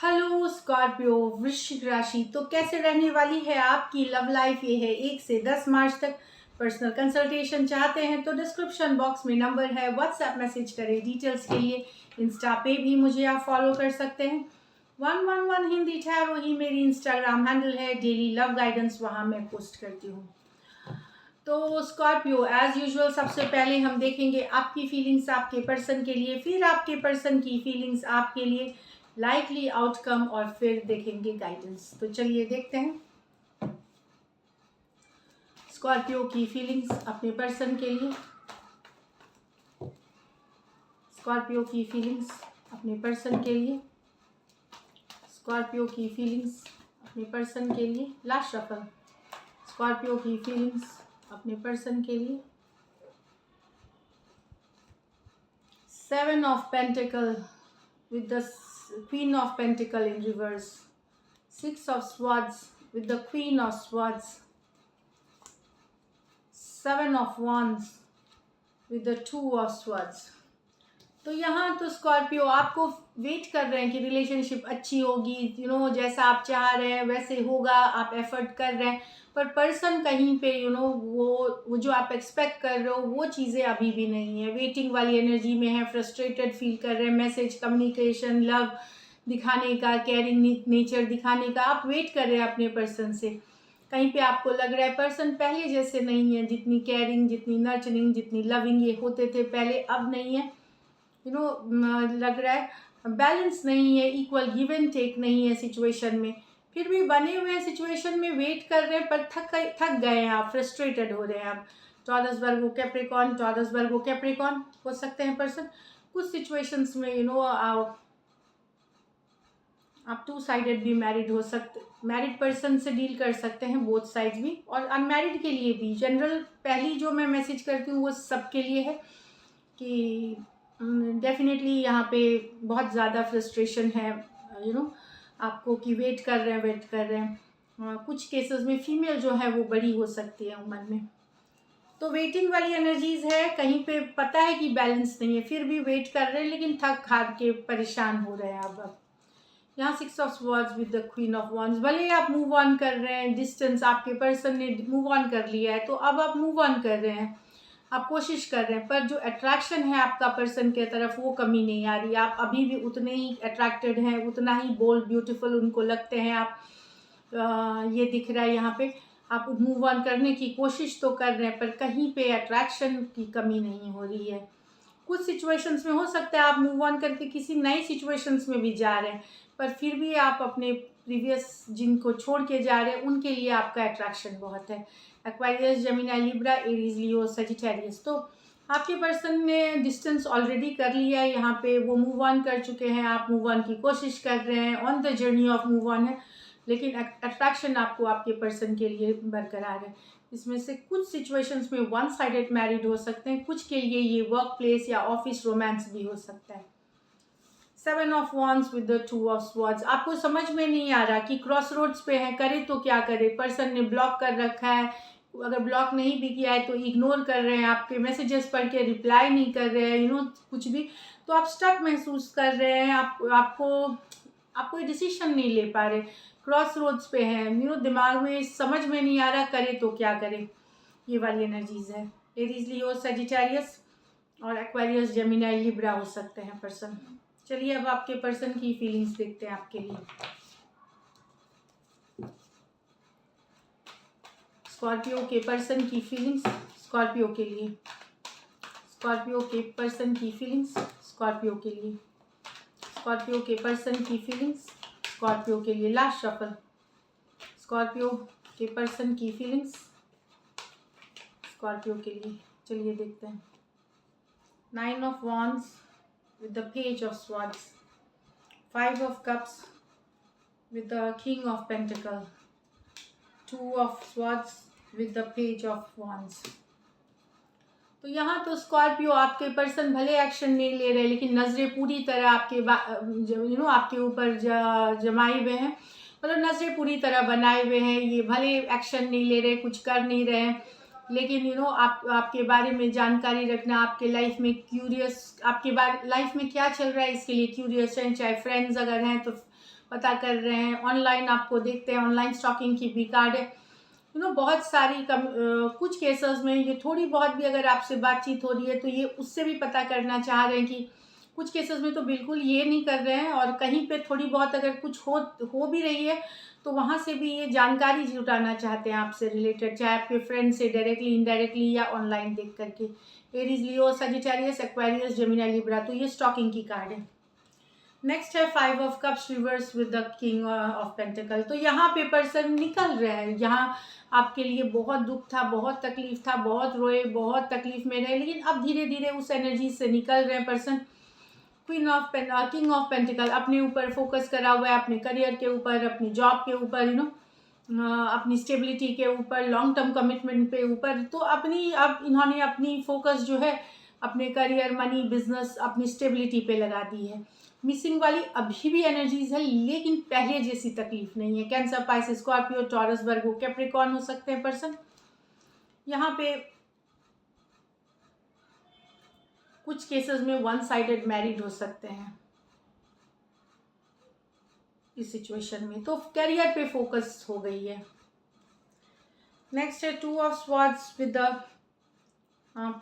Hello Scorpio वृश्चिक राशि। तो कैसे रहने वाली है आपकी लव लाइफ, ये है 1 से 10 मार्च तक। पर्सनल कंसल्टेशन चाहते हैं तो डिस्क्रिप्शन बॉक्स में नंबर है, व्हाट्सएप मैसेज करें डिटेल्स के लिए। इंस्टा पे भी मुझे आप फॉलो कर सकते हैं। 111 हिंदी ठहरो ही मेरी इंस्टाग्राम हैंडल है। डेली लव गाइडेंस वहाँ मैं पोस्ट करती हूँ। तो स्कॉर्पियो एज यूजुअल सबसे पहले हम देखेंगे आपकी फीलिंग्स आपके पर्सन के लिए, फिर आपके पर्सन की फीलिंग्स आपके लिए, लाइकली आउटकम, और फिर देखेंगे गाइडेंस। तो चलिए देखते हैं स्कॉर्पियो की फीलिंग्स अपने पर्सन के लिए। स्कॉर्पियो की फीलिंग्स अपने पर्सन के लिए। स्कॉर्पियो की फीलिंग्स अपने पर्सन के लिए। Last shuffle. स्कॉर्पियो की फीलिंग्स अपने पर्सन के लिए। 7 of Pentacle with the Queen of Pentacle in reverse. 6 of Swords with the Queen of Swords. 7 of Wands with the 2 of Swords. तो यहाँ तो स्कॉर्पियो आपको वेट कर रहे हैं कि रिलेशनशिप अच्छी होगी, जैसा आप चाह रहे हैं वैसे होगा, आप एफर्ट कर रहे हैं, पर पर्सन कहीं पे वो जो आप एक्सपेक्ट कर रहे हो वो चीज़ें अभी भी नहीं है। वेटिंग वाली एनर्जी में है, फ्रस्ट्रेटेड फील कर रहे हैं। मैसेज, कम्युनिकेशन, लव दिखाने का, केयरिंग नेचर दिखाने का आप वेट कर रहे हैं अपने पर्सन से। कहीं पे आपको लग रहा है पर्सन पहले जैसे नहीं है, जितनी केयरिंग, जितनी नर्चरिंग, जितनी लविंग ये होते थे पहले, अब नहीं है। लग रहा है बैलेंस नहीं है, इक्वल गिव एंड टेक नहीं है सिचुएशन में। फिर भी बने हुए हैं सिचुएशन में, वेट कर रहे हैं, पर थक गए हैं आप, फ्रस्ट्रेटेड हो रहे हैं आप। Taurus Virgo Capricorn, Taurus Virgo Capricorn हो सकते हैं पर्सन। कुछ सिचुएशंस में आप 2 साइडेड भी मैरिड हो सकते, मैरिड पर्सन से डील कर सकते हैं, बोथ साइड्स भी, और अनमैरिड के लिए भी। जनरल पहली जो मैं मैसेज करती हूँ वो सबके लिए है कि डेफिनेटली यहाँ पे बहुत ज़्यादा फ्रस्ट्रेशन है आपको, कि वेट कर रहे हैं। कुछ केसेस में फीमेल जो है वो बड़ी हो सकती है उम्र में। तो वेटिंग वाली एनर्जीज है, कहीं पे पता है कि बैलेंस नहीं है, फिर भी वेट कर रहे हैं, लेकिन थक हार के परेशान हो रहे हैं अब। यहाँ 6 of swords with the queen of wands. भले ही आप मूव ऑन कर रहे हैं, डिस्टेंस आपके पर्सन ने मूव ऑन कर लिया है, तो अब आप मूव ऑन कर रहे हैं, आप कोशिश कर रहे हैं, पर जो अट्रैक्शन है आपका पर्सन के तरफ वो कमी नहीं आ रही। आप अभी भी उतने ही अट्रैक्टेड हैं, उतना ही बोल्ड, ब्यूटीफुल उनको लगते हैं आप। ये दिख रहा है यहाँ पे। आप मूव ऑन करने की कोशिश तो कर रहे हैं, पर कहीं पे अट्रैक्शन की कमी नहीं हो रही है। कुछ सिचुएशंस में हो सकता है आप मूव ऑन करके किसी नई सिचुएशंस में भी जा रहे हैं, पर फिर भी आप अपने प्रीवियस जिनको छोड़ के जा रहे हैं उनके लिए आपका अट्रैक्शन बहुत है। एक्वारियस, जेमिनी, लिब्रा, एरीज, लियो, सजिटेरियस। तो आपके पर्सन ने डिस्टेंस ऑलरेडी कर लिया है, यहाँ पे वो मूव ऑन कर चुके हैं, आप मूव ऑन की कोशिश कर रहे हैं, on the journey of move on है, लेकिन अट्रैक्शन आपको आपके पर्सन के लिए बरकरार है। इसमें से कुछ सिचुएशंस में 1 साइडेड मैरिड हो सकते हैं, कुछ के लिए ये वर्क प्लेस या ऑफिस रोमांस भी हो सकता है। 7 of wands with the 2 of swords. आपको समझ में नहीं आ रहा कि क्रॉस रोड्स पे है, करे तो क्या करे। पर्सन ने ब्लॉक कर रखा है, अगर ब्लॉक नहीं भी किया है तो इग्नोर कर रहे हैं, आपके मैसेजेस पढ़ के रिप्लाई नहीं कर रहे हैं, कुछ भी। तो आप स्टक महसूस कर रहे हैं, आप कोई डिसीजन नहीं ले पा रहे, क्रॉस रोड्स पे हैं, दिमाग में समझ में नहीं आ रहा करे तो क्या करे। ये वाली एनर्जीज है। एरीज, लियो, सजिटेरियस और एक्वेरियस, जेमिनी, लिब्रा हो सकते हैं पर्सन। चलिए अब आपके पर्सन की फीलिंग्स देखते हैं आपके लिए। स्कॉर्पियो के पर्सन की फीलिंग्स स्कॉर्पियो के लिए। स्कॉर्पियो के पर्सन की फीलिंग्स स्कॉर्पियो के लिए। स्कॉर्पियो के पर्सन की फीलिंग्स स्कॉर्पियो के लिए। Last shuffle. स्कॉर्पियो के पर्सन की फीलिंग्स स्कॉर्पियो के लिए। चलिए देखते हैं। 9 of wands with the page of swords, 5 of cups with the king of pentacle, 2 of swords with the page of wands। तो यहाँ तो स्कॉर्पियो आपके पर्सन भले एक्शन नहीं ले रहे, लेकिन नज़रें पूरी तरह आपके ऊपर जमाए हुए हैं, मतलब नज़रें पूरी तरह बनाए हुए हैं। ये भले एक्शन नहीं ले रहे, कुछ कर नहीं रहे हैं, लेकिन आपके बारे में जानकारी रखना, आपके लाइफ में क्यूरियस, आपके बारे लाइफ में क्या चल रहा है इसके लिए क्यूरियस हैं। चाहे फ्रेंड्स अगर हैं तो पता कर रहे हैं, ऑनलाइन आपको देखते हैं, ऑनलाइन स्टॉकिंग की भी कार्ड है। बहुत सारी कुछ केसेस में ये थोड़ी बहुत भी अगर आपसे बातचीत हो रही है तो ये उससे भी पता करना चाह रहे हैं कि कुछ केसेस में तो बिल्कुल ये नहीं कर रहे हैं, और कहीं पे थोड़ी बहुत अगर कुछ हो भी रही है तो वहाँ से भी ये जानकारी जुटाना चाहते हैं आपसे रिलेटेड, चाहे आपके फ्रेंड से डायरेक्टली, इनडायरेक्टली या ऑनलाइन देख करके। एरीज, लियो, सजिटेरियस, एक्वेरियस, जेमिनी, लिब्रा, तो ये स्टॉकिंग की कार्ड है। नेक्स्ट है 5 of cups reverse with the king of pentacle. तो यहाँ पे पर्सन निकल रहे हैं, यहाँ आपके लिए बहुत दुख था, बहुत तकलीफ था, बहुत रोए, बहुत तकलीफ में रहे, लेकिन अब धीरे धीरे उस एनर्जी से निकल रहे हैं पर्सन। किंग ऑफ पेंटिकल अपने ऊपर फोकस करा हुआ है, अपने करियर के ऊपर, अपनी जॉब के ऊपर, अपनी स्टेबिलिटी के ऊपर, लॉन्ग टर्म कमिटमेंट पे ऊपर। तो अब इन्होंने अपनी फोकस जो है अपने करियर, मनी, बिजनेस, अपनी स्टेबिलिटी पे लगा दी है। मिसिंग वाली अभी भी एनर्जीज है, लेकिन पहले जैसी तकलीफ नहीं है। कैंसर, पाइसेस, स्कॉर्पियो, टॉरस, वर्गो, कैप्रिकॉर्न हो सकते हैं पर्सन। यहाँ पे कुछ केसेस में वन साइडेड मैरिड हो सकते हैं इस सिचुएशन में, तो करियर पे फोकस हो गई है। नेक्स्ट है 2 of swords with the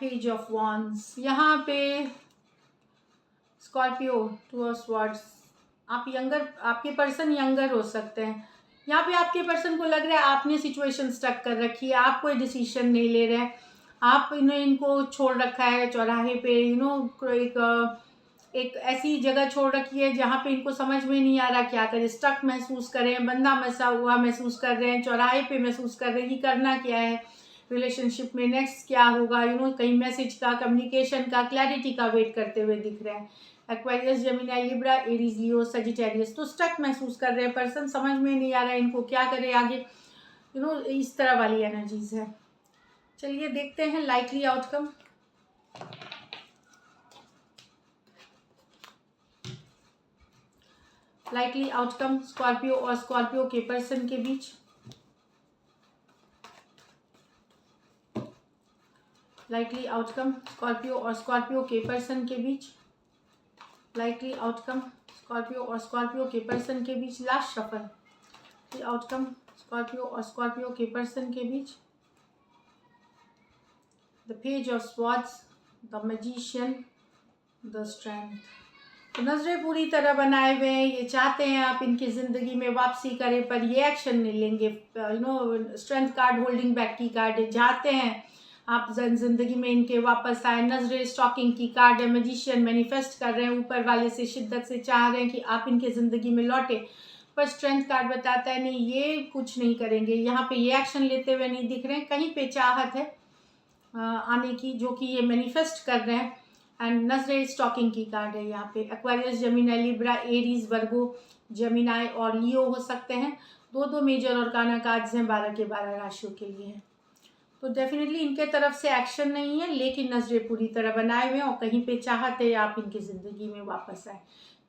page of wands. यहाँ पे स्कॉर्पियो, 2 ऑफ स्वॉर्ड्स, आपके पर्सन यंगर हो सकते हैं। यहाँ पे आपके पर्सन को लग रहा है आपने सिचुएशन स्टक कर रखी है, आप कोई डिसीजन नहीं ले रहे हैं, आप इनको छोड़ रखा है चौराहे पे, एक ऐसी जगह छोड़ रखी है जहाँ पे इनको समझ में नहीं आ रहा क्या करें, स्टक महसूस कर रहे हैं, बंधा मसा हुआ महसूस कर रहे हैं, चौराहे पे महसूस कर रहे हैं कि करना क्या है रिलेशनशिप में, नेक्स्ट क्या होगा, कहीं मैसेज का, कम्युनिकेशन का, क्लैरिटी का वेट करते हुए दिख रहे हैं। एक्वेरियस, जेमिनी, लिब्रा, एरीज, लियो, सजिटेरियस, तो स्टक महसूस कर रहे हैं पर्सन, समझ में नहीं आ रहा है इनको क्या करें आगे, इस तरह वाली एनर्जीज है। चलिए देखते हैं likely outcome. Likely outcome Scorpio और स्कॉर्पियो के पर्सन के बीच। लाइकली आउटकम स्कॉर्पियो और स्कॉर्पियो के पर्सन के बीच। लाइकली आउटकम स्कॉर्पियो और स्कॉर्पियो के पर्सन के बीच। लास्ट शफल आउटकम स्कॉर्पियो और स्कॉर्पियो के पर्सन के बीच। The page of swords, the magician, the strength. तो नजरें पूरी तरह बनाए हुए हैं, ये चाहते हैं आप इनकी ज़िंदगी में वापसी करें, पर ये एक्शन नहीं लेंगे। स्ट्रेंथ कार्ड होल्डिंग बैक की कार्ड है, चाहते हैं आप ज़िंदगी में इनके वापस आए। नजरें स्टॉकिंग की कार्ड है, मैजिशियन मैनिफेस्ट कर रहे हैं, ऊपर वाले से शिद्दत से चाह रहे हैं कि आप इनके ज़िंदगी में लौटे, पर स्ट्रेंथ कार्ड बताता है नहीं, ये कुछ नहीं करेंगे, यहाँ पे ये एक्शन लेते हुए नहीं दिख रहे हैं। कहीं पे चाहत है आने की, जो कि ये मैनिफेस्ट कर रहे हैं। एंड नजरे स्टॉकिंग की कार्ड है यहाँ पे। एक्वेरियस, जेमिनी, लिब्रा, एरीज, वर्गो, जेमिनी और लियो हो सकते हैं। दो मेजर और काना कार्ड्स हैं 12 के 12 राशियों के लिए हैं। तो डेफिनेटली इनके तरफ से एक्शन नहीं है, लेकिन नजरें पूरी तरह बनाए हुए हैं और कहीं पे चाहते हैं आप इनकी ज़िंदगी में वापस आए।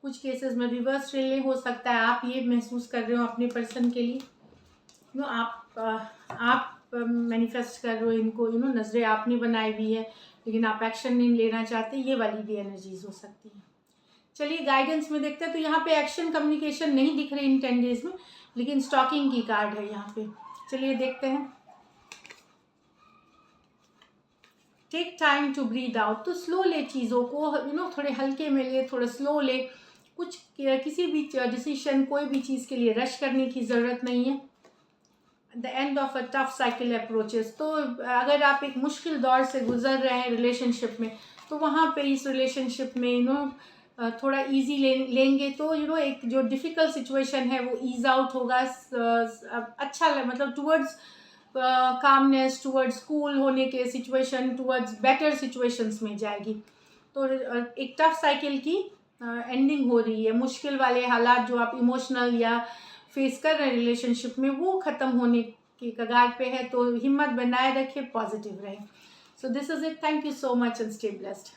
कुछ केसेस में रिवर्स रिले हो सकता है, आप ये महसूस कर रहे हो अपने पर्सन के लिए, आप मैनिफेस्ट कर रहे हो इनको, नजरें आपने बनाई हुई है, लेकिन आप एक्शन नहीं लेना चाहते, ये वाली भी एनर्जीज हो सकती है। चलिए गाइडेंस में देखते हैं। तो यहाँ पे एक्शन, कम्युनिकेशन नहीं दिख रही इन 10 डेज में, लेकिन स्टॉकिंग की कार्ड है यहाँ पे। चलिए देखते हैं। Take time to breathe out. तो स्लो ले चीज़ों को, थोड़े हल्के में ले, थोड़ा स्लो ले। किसी भी डिसीजन, कोई भी चीज़ के लिए रश करने की ज़रूरत नहीं है। The end of a tough cycle approaches. तो अगर आप एक मुश्किल दौर से गुजर रहे हैं रिलेशनशिप में, तो वहाँ पे इस रिलेशनशिप में थोड़ा इजी लेंगे तो एक जो डिफ़िकल्ट सिचुएशन है वो ईज आउट होगा। अच्छा मतलब टूवर्ड्स कामनेस, टूवर्ड्स कूल होने के सिचुएशन, टूवर्ड्स बेटर सिचुएशंस में जाएगी। तो एक टफ साइकिल की एंडिंग हो रही है। मुश्किल वाले हालात जो आप इमोशनल या फेस कर रहे हैं रिलेशनशिप में, वो ख़त्म होने के कगार पे है। तो हिम्मत बनाए रखें, पॉजिटिव रहें। So this is it. Thank you so much and stay blessed.